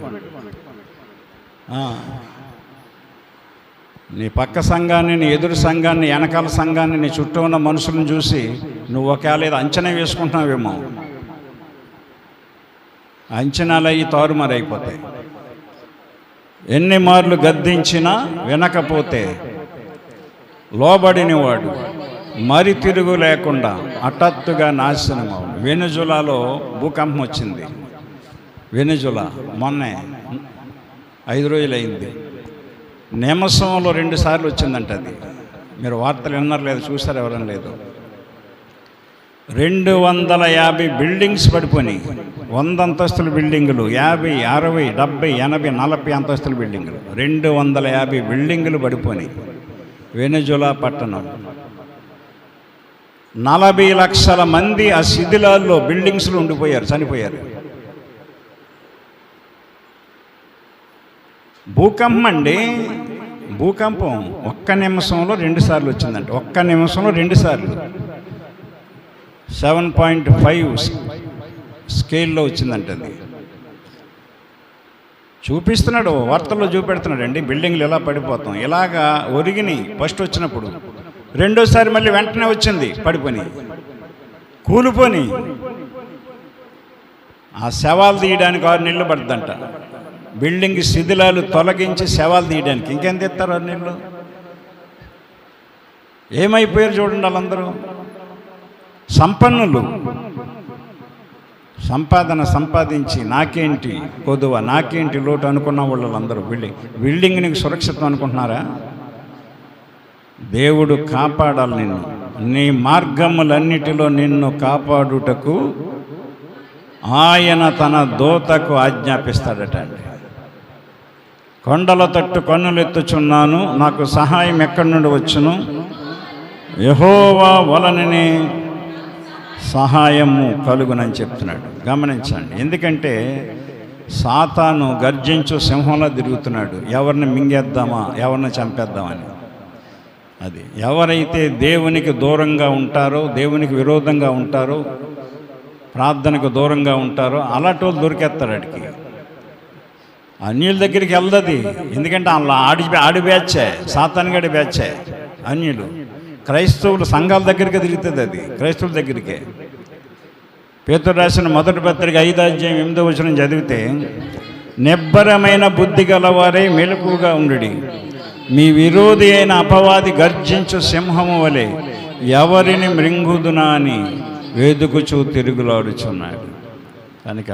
నీ పక్క సంఘాన్ని, నీ ఎదురు సంఘాన్ని, వెనకాల సంఘాన్ని, నీ చుట్టూ ఉన్న మనుషులను చూసి నువ్వు ఒకవేళ ఏదో అంచనా వేసుకుంటున్నావేమో. అంచనాలు అయ్యి తారుమారు అయిపోతాయి. ఎన్ని మార్లు గద్దించినా వినకపోతే లోబడినవాడు మరి తిరుగు లేకుండా హఠాత్తుగా నాశనమవు. వెనుజులాలో భూకంపం వచ్చింది. వెనుజులా మొన్నే 5 రోజులైంది. నిమిషంలో 2 సార్లు వచ్చిందంట. అది మీరు వార్తలు విన్నారు లేదు, చూసారు ఎవరైనా లేదు. 250 బిల్డింగ్స్ పడిపోయినాయి. 100 అంతస్తుల బిల్డింగులు, 50, 60, 70, 80, 40 అంతస్తుల బిల్డింగులు, 250 బిల్డింగులు పడిపోయినాయి. వెనుజులా పట్టణం. 40 లక్షల మంది ఆ శిథిలాల్లో బిల్డింగ్స్లో ఉండిపోయారు, చనిపోయారు. భూకంపం అండి, భూకంపం ఒక్క నిమిషంలో 2 సార్లు వచ్చిందంట. ఒక్క నిమిషంలో 2 సార్లు 7.5 స్కేల్లో వచ్చిందంట. అది చూపిస్తున్నాడు, వార్తల్లో చూపెడుతున్నాడు అండి. బిల్డింగ్లు ఎలా పడిపోతాం, ఇలాగా ఒరిగిని ఫస్ట్ వచ్చినప్పుడు. రెండోసారి మళ్ళీ వెంటనే వచ్చింది, పడిపోయి కూలిపోని. ఆ శవాలు తీయడానికి 6 నెలలు పడుతుందంట. బిల్డింగ్ శిథిలాలు తొలగించి శవాలు తీయడానికి ఇంకేం తెస్తారు 6 నెలలు? ఏమైపోయారు చూడండి వాళ్ళందరూ. సంపన్నులు, సంపాదన సంపాదించి నాకేంటి కొదువ, నాకేంటి లోటు అనుకున్న వాళ్ళందరూ బిల్డింగ్ నీకు సురక్షితం అనుకుంటున్నారా? దేవుడు కాపాడాలి నిన్ను. నీ మార్గములన్నిటిలో నిన్ను కాపాడుటకు ఆయన తన దూతకు ఆజ్ఞాపిస్తాడట. కొండల తట్టు కన్నులెత్తుచున్నాను, నాకు సహాయం ఎక్కడి నుండి వచ్చును? యెహోవా వలననే సహాయము కలుగునని చెప్తున్నాడు. గమనించండి. ఎందుకంటే సాతాను గర్జించు సింహంలా తిరుగుతున్నాడు. ఎవరిని మింగేద్దామా, ఎవరిని చంపేద్దామని. అది ఎవరైతే దేవునికి దూరంగా ఉంటారో, దేవునికి విరోధంగా ఉంటారో, ప్రార్థనకు దూరంగా ఉంటారో అలాంటి వాళ్ళు దొరికేస్తాడు అడికి. అన్యుల దగ్గరికి వెళ్దది. ఎందుకంటే అలా ఆడి బ్యాచే, సాతానుగాడి బ్యాచే అన్యులు. క్రైస్తవులు సంఘాల దగ్గరికి తిరుగుతుంది. అది క్రైస్తవుల దగ్గరికే. పేతురు రాసిన 1 పత్రిక 5:8 చదివితే, నిబ్బరమైన బుద్ధి గలవారే మెలకుగా ఉండుడి, మీ విరోధి అయిన అపవాది గర్జించు సింహము వలె ఎవరిని మృంగుదునా అని వేదుకుచూ తిరుగులాడుచున్నాడు. కనుక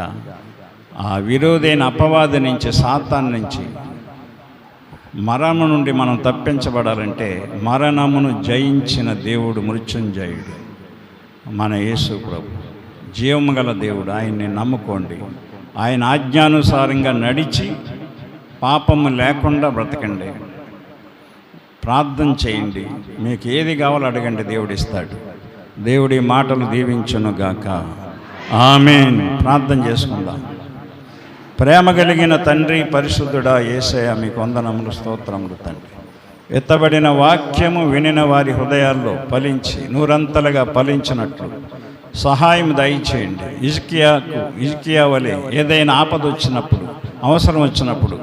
ఆ విరోధి అయిన అపవాది నుంచి, సాతాను నుంచి, మరణము నుండి మనం తప్పించబడాలంటే మరణమును జయించిన దేవుడు మృత్యుంజయుడు మన యేసు ప్రభు. జీవము గల దేవుడు. ఆయన్ని నమ్ముకోండి. ఆయన ఆజ్ఞానుసారంగా నడిచి పాపము లేకుండా బ్రతకండి. ప్రార్థన చేయండి. మీకు ఏది కావాలో అడగండి, దేవుడు ఇస్తాడు. దేవుడి మాటలు దీవించునుగాక. ఆమేన్. ప్రార్థన చేసుకుందాం. ప్రేమ కలిగిన తండ్రి, పరిశుద్ధుడా యేసయ్య, మీకు వందనములు, స్తోత్రములు తండ్రి. ఎత్తబడిన వాక్యము వినిన వారి హృదయాల్లో ఫలించి 100 ఫలించినట్లు సహాయం దయచేయండి. హిజ్కియా వలె ఏదైనా ఆపద వచ్చినప్పుడు, అవసరం వచ్చినప్పుడు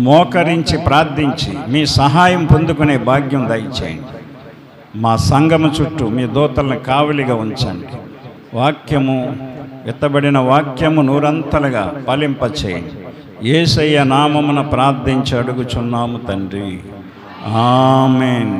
మోకరించి ప్రార్థించి మీ సహాయం పొందుకునే భాగ్యం దయచేయండి. మా సంఘము చుట్టూ మీ దూతలను కావలిగా ఉంచండి. వాక్యము, ఎత్తబడిన వాక్యము 100 ఫలింపచేయండి. యేసయ్య నామమున ప్రార్థించి అడుగుచున్నాము తండ్రి. ఆమేన్.